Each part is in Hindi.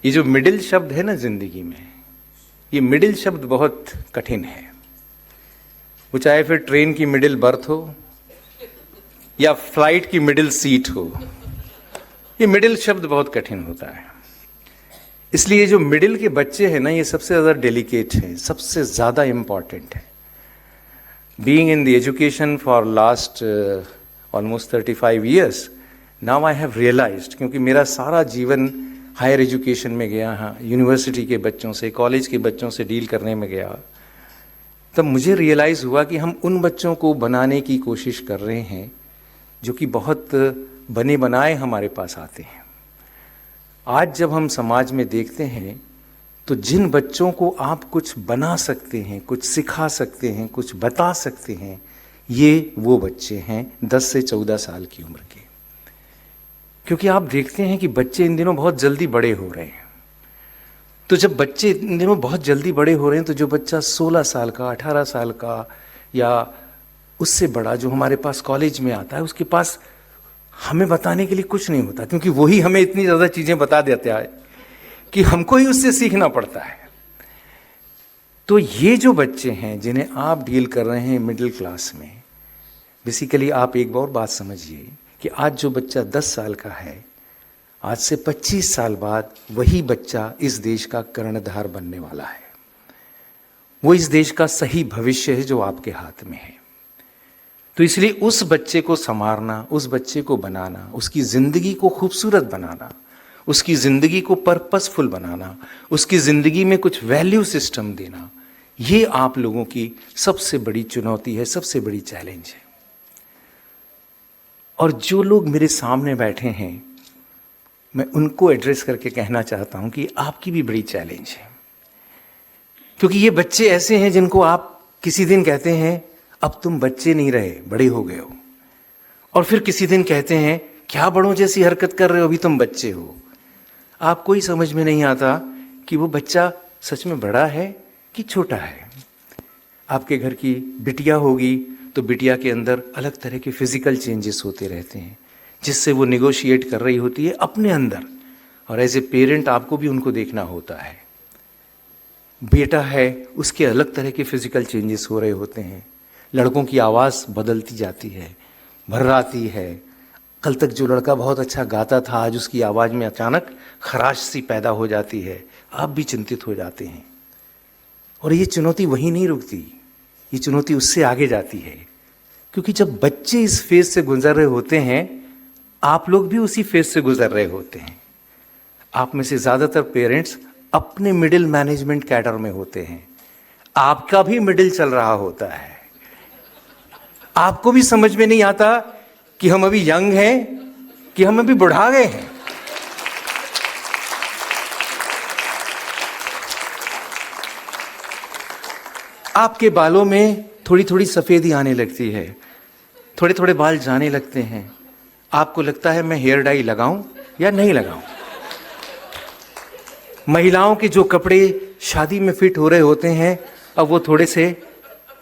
ये जो मिडिल शब्द है ना जिंदगी में, ये मिडिल शब्द बहुत कठिन है। वो चाहे फिर ट्रेन की मिडिल बर्थ हो या फ्लाइट की मिडिल सीट हो, ये मिडिल शब्द बहुत कठिन होता है। इसलिए जो मिडिल के बच्चे हैं ना, ये सबसे ज़्यादा डेलिकेट हैं, सबसे ज़्यादा इम्पॉर्टेंट है। Being in the education for last almost 35 years, now I have realised, क्योंकि मेरा सारा जीवन हायर एजुकेशन में गया, हाँ, यूनिवर्सिटी के बच्चों से, कॉलेज के बच्चों से डील करने में गया, तब मुझे रियलाइज़ हुआ कि हम उन बच्चों को बनाने की कोशिश कर रहे हैं जो कि बहुत बने बनाए हमारे पास आते हैं। आज जब हम समाज में देखते हैं तो जिन बच्चों को आप कुछ बना सकते हैं, कुछ सिखा सकते हैं, कुछ बता सकते हैं, ये वो बच्चे हैं 10 से 14 साल की उम्र के। क्योंकि आप देखते हैं कि बच्चे इन दिनों बहुत जल्दी बड़े हो रहे हैं। तो जब बच्चे इन दिनों बहुत जल्दी बड़े हो रहे हैं, तो जो बच्चा 16 साल का, 18 साल का या उससे बड़ा जो हमारे पास कॉलेज में आता है, उसके पास हमें बताने के लिए कुछ नहीं होता, क्योंकि वही हमें इतनी ज़्यादा चीज़ें बता देता है कि हमको ही उससे सीखना पड़ता है। तो ये जो बच्चे हैं जिन्हें आप डील कर रहे हैं मिडिल क्लास में, बेसिकली आप एक और बात समझिए कि आज जो बच्चा 10 साल का है, आज से 25 साल बाद वही बच्चा इस देश का कर्णधार बनने वाला है। वो इस देश का सही भविष्य है जो आपके हाथ में है। तो इसलिए उस बच्चे को संवारना, उस बच्चे को बनाना, उसकी ज़िंदगी को खूबसूरत बनाना, उसकी ज़िंदगी को पर्पसफुल बनाना, उसकी ज़िंदगी में कुछ वैल्यू सिस्टम देना, ये आप लोगों की सबसे बड़ी चुनौती है, सबसे बड़ी चैलेंज है। और जो लोग मेरे सामने बैठे हैं, मैं उनको एड्रेस करके कहना चाहता हूं कि आपकी भी बड़ी चैलेंज है। क्योंकि ये बच्चे ऐसे हैं जिनको आप किसी दिन कहते हैं अब तुम बच्चे नहीं रहे, बड़े हो गए हो, और फिर किसी दिन कहते हैं क्या बड़ों जैसी हरकत कर रहे हो, अभी तुम बच्चे हो। आपको ही समझ में नहीं आता कि वो बच्चा सच में बड़ा है कि छोटा है। आपके घर की बिटिया होगी तो बिटिया के अंदर अलग तरह के फिजिकल चेंजेस होते रहते हैं, जिससे वो निगोशिएट कर रही होती है अपने अंदर, और एज ए पेरेंट आपको भी उनको देखना होता है। बेटा है, उसके अलग तरह के फिजिकल चेंजेस हो रहे होते हैं। लड़कों की आवाज़ बदलती जाती है, भर्राती है। कल तक जो लड़का बहुत अच्छा गाता था, आज उसकी आवाज़ में अचानक खराश सी पैदा हो जाती है। आप भी चिंतित हो जाते हैं। और ये चुनौती वहीं नहीं रुकती, ये चुनौती उससे आगे जाती है। क्योंकि जब बच्चे इस फेज से गुजर रहे होते हैं, आप लोग भी उसी फेज से गुजर रहे होते हैं। आप में से ज़्यादातर पेरेंट्स अपने मिडिल मैनेजमेंट कैडर में होते हैं। आपका भी मिडिल चल रहा होता है। आपको भी समझ में नहीं आता कि हम अभी यंग हैं कि हम अभी बुढ़ा गए हैं। आपके बालों में थोड़ी थोड़ी सफेदी आने लगती है, थोड़े थोड़े बाल जाने लगते हैं। आपको लगता है मैं हेयर डाई लगाऊं या नहीं लगाऊं। महिलाओं के जो कपड़े शादी में फिट हो रहे होते हैं, अब वो थोड़े से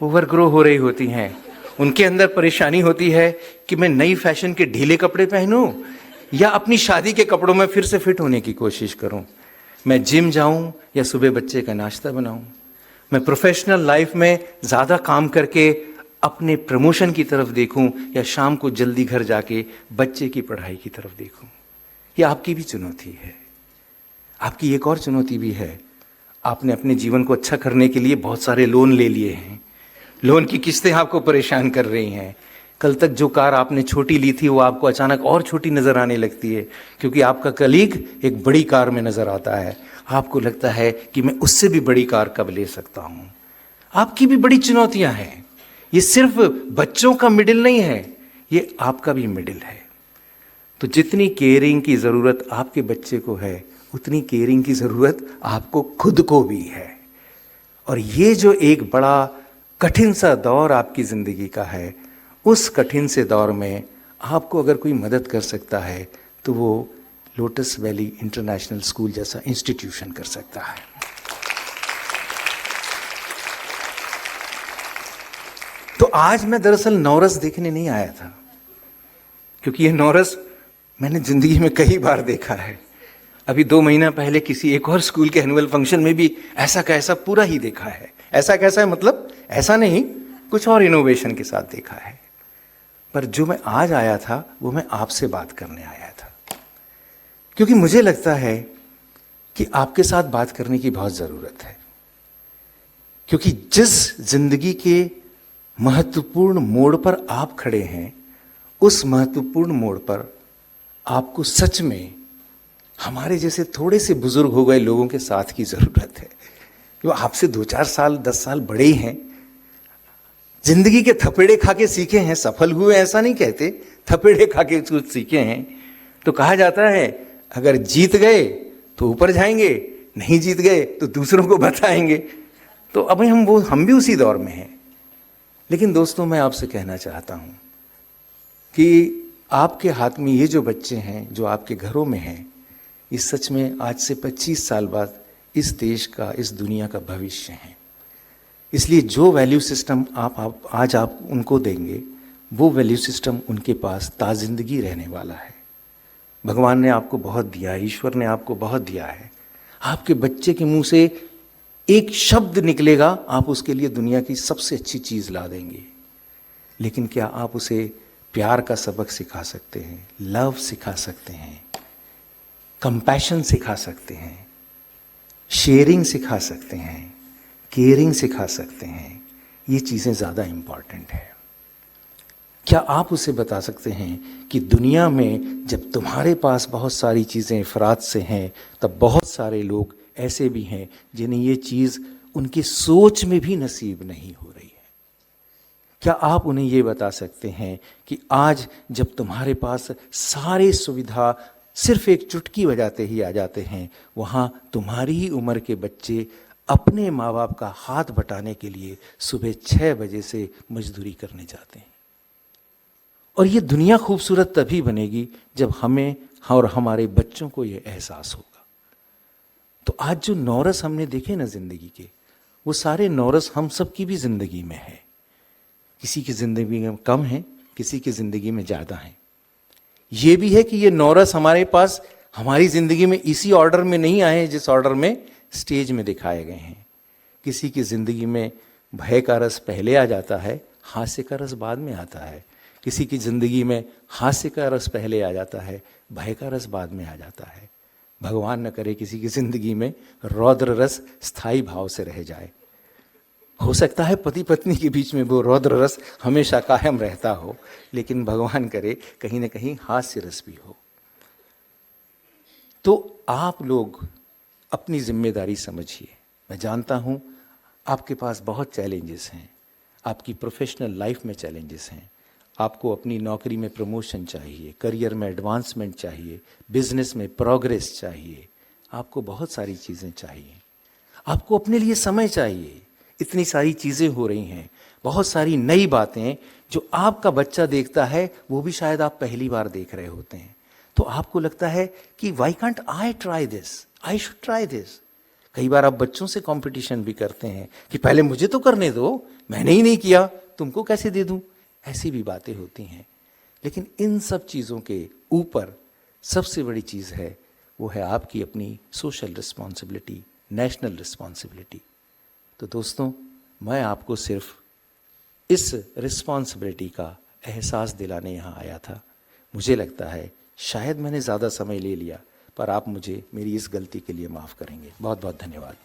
ओवरग्रो हो रही होती हैं। उनके अंदर परेशानी होती है कि मैं नई फैशन के ढीले कपड़े पहनूं या अपनी शादी के कपड़ों में फिर से फिट होने की कोशिश करूं। मैं जिम जाऊं या सुबह बच्चे का नाश्ता बनाऊं। मैं प्रोफेशनल लाइफ में ज़्यादा काम करके अपने प्रमोशन की तरफ देखूं या शाम को जल्दी घर जाके बच्चे की पढ़ाई की तरफ देखूं। ये आपकी भी चुनौती है। आपकी एक और चुनौती भी है। आपने अपने जीवन को अच्छा करने के लिए बहुत सारे लोन ले लिए हैं। लोन की किस्तें आपको परेशान कर रही हैं। कल तक जो कार आपने छोटी ली थी, वो आपको अचानक और छोटी नज़र आने लगती है, क्योंकि आपका कलीग एक बड़ी कार में नज़र आता है। आपको लगता है कि मैं उससे भी बड़ी कार कब ले सकता हूँ। आपकी भी बड़ी चुनौतियाँ हैं। ये सिर्फ बच्चों का मिडिल नहीं है, ये आपका भी मिडिल है। तो जितनी केयरिंग की ज़रूरत आपके बच्चे को है, उतनी केयरिंग की ज़रूरत आपको खुद को भी है। और ये जो एक बड़ा कठिन सा दौर आपकी ज़िंदगी का है, उस कठिन से दौर में आपको अगर कोई मदद कर सकता है तो वो लोटस वैली इंटरनेशनल स्कूल जैसा इंस्टीट्यूशन कर सकता है। तो आज मैं दरअसल नौरस देखने नहीं आया था, क्योंकि ये नौरस मैंने ज़िंदगी में कई बार देखा है। अभी 2 महीना पहले किसी एक और स्कूल के एनुअल फंक्शन में भी ऐसा कैसा पूरा ही देखा है। ऐसा कैसा है मतलब ऐसा नहीं, कुछ और इनोवेशन के साथ देखा है। पर जो मैं आज आया था वो मैं आपसे बात करने आया था, क्योंकि मुझे लगता है कि आपके साथ बात करने की बहुत ज़रूरत है। क्योंकि जिस जिंदगी के महत्वपूर्ण मोड़ पर आप खड़े हैं, उस महत्वपूर्ण मोड़ पर आपको सच में हमारे जैसे थोड़े से बुजुर्ग हो गए लोगों के साथ की ज़रूरत है, जो आपसे 2-4 साल 10 साल बड़े ही हैं, जिंदगी के थपेड़े खा के सीखे हैं, सफल हुए ऐसा नहीं कहते, थपेड़े खा के कुछ सीखे हैं। तो कहा जाता है अगर जीत गए तो ऊपर जाएंगे, नहीं जीत गए तो दूसरों को बताएंगे। तो अभी हम भी उसी दौर में हैं। लेकिन दोस्तों, मैं आपसे कहना चाहता हूं कि आपके हाथ में ये जो बच्चे हैं, जो आपके घरों में हैं, ये सच में आज से 25 साल बाद इस देश का, इस दुनिया का भविष्य है। इसलिए जो वैल्यू सिस्टम आज आप उनको देंगे, वो वैल्यू सिस्टम उनके पास ताजिंदगी रहने वाला है। भगवान ने आपको बहुत दिया है, ईश्वर ने आपको बहुत दिया है। आपके बच्चे के मुंह से एक शब्द निकलेगा, आप उसके लिए दुनिया की सबसे अच्छी चीज़ ला देंगे। लेकिन क्या आप उसे प्यार का सबक सिखा सकते हैं, लव सिखा सकते हैं, कंपैशन सिखा सकते हैं, शेयरिंग सिखा सकते हैं, केयरिंग सिखा सकते हैं? ये चीज़ें ज़्यादा इम्पॉर्टेंट है। क्या आप उसे बता सकते हैं कि दुनिया में जब तुम्हारे पास बहुत सारी चीज़ें इफरात से हैं, तब बहुत सारे लोग ऐसे भी हैं जिन्हें ये चीज़ उनकी सोच में भी नसीब नहीं हो रही है? क्या आप उन्हें ये बता सकते हैं कि आज जब तुम्हारे पास सारे सुविधा सिर्फ एक चुटकी बजाते ही आ जाते हैं, वहाँ तुम्हारी ही उम्र के बच्चे अपने माँ बाप का हाथ बटाने के लिए सुबह 6 बजे से मजदूरी करने जाते हैं? और ये दुनिया खूबसूरत तभी बनेगी जब हमें और हमारे बच्चों को ये एहसास होगा। तो आज जो नौरस हमने देखे ना जिंदगी के, वो सारे नौरस हम सब की भी जिंदगी में है। किसी की जिंदगी में कम है, किसी की जिंदगी में ज़्यादा है। ये भी है कि ये नौरस हमारे पास हमारी जिंदगी में इसी ऑर्डर में नहीं आए हैं जिस ऑर्डर में स्टेज में दिखाए गए हैं। किसी की ज़िंदगी में भय का रस पहले आ जाता है, हास्य का रस बाद में आता है। किसी की ज़िंदगी में हास्य का रस पहले आ जाता है, भय का रस बाद में आ जाता है। भगवान न करे किसी की ज़िंदगी में रौद्र रस स्थायी भाव से रह जाए। हो सकता है पति पत्नी के बीच में वो रौद्र रस हमेशा कायम रहता हो, लेकिन भगवान करे कहीं न कहीं हास्य रस भी हो। तो आप लोग अपनी जिम्मेदारी समझिए। मैं जानता हूँ आपके पास बहुत चैलेंजेस हैं, आपकी प्रोफेशनल लाइफ में चैलेंजेस हैं। आपको अपनी नौकरी में प्रमोशन चाहिए, करियर में एडवांसमेंट चाहिए, बिजनेस में प्रोग्रेस चाहिए, आपको बहुत सारी चीज़ें चाहिए। आपको अपने लिए समय चाहिए। इतनी सारी चीज़ें हो रही हैं, बहुत सारी नई बातें जो आपका बच्चा देखता है, वो भी शायद आप पहली बार देख रहे होते हैं। तो आपको लगता है कि why can't I try this, I should try this. कई बार आप बच्चों से कंपटीशन भी करते हैं कि पहले मुझे तो करने दो, मैंने ही नहीं किया, तुमको कैसे दे दूं। ऐसी भी बातें होती हैं। लेकिन इन सब चीज़ों के ऊपर सबसे बड़ी चीज़ है, वो है आपकी अपनी सोशल रिस्पॉन्सिबिलिटी, नेशनल रिस्पॉन्सिबिलिटी। तो दोस्तों, मैं आपको सिर्फ इस रिस्पॉन्सिबिलिटी का एहसास दिलाने यहाँ आया था। मुझे लगता है शायद मैंने ज़्यादा समय ले लिया, पर आप मुझे मेरी इस गलती के लिए माफ़ करेंगे। बहुत बहुत धन्यवाद।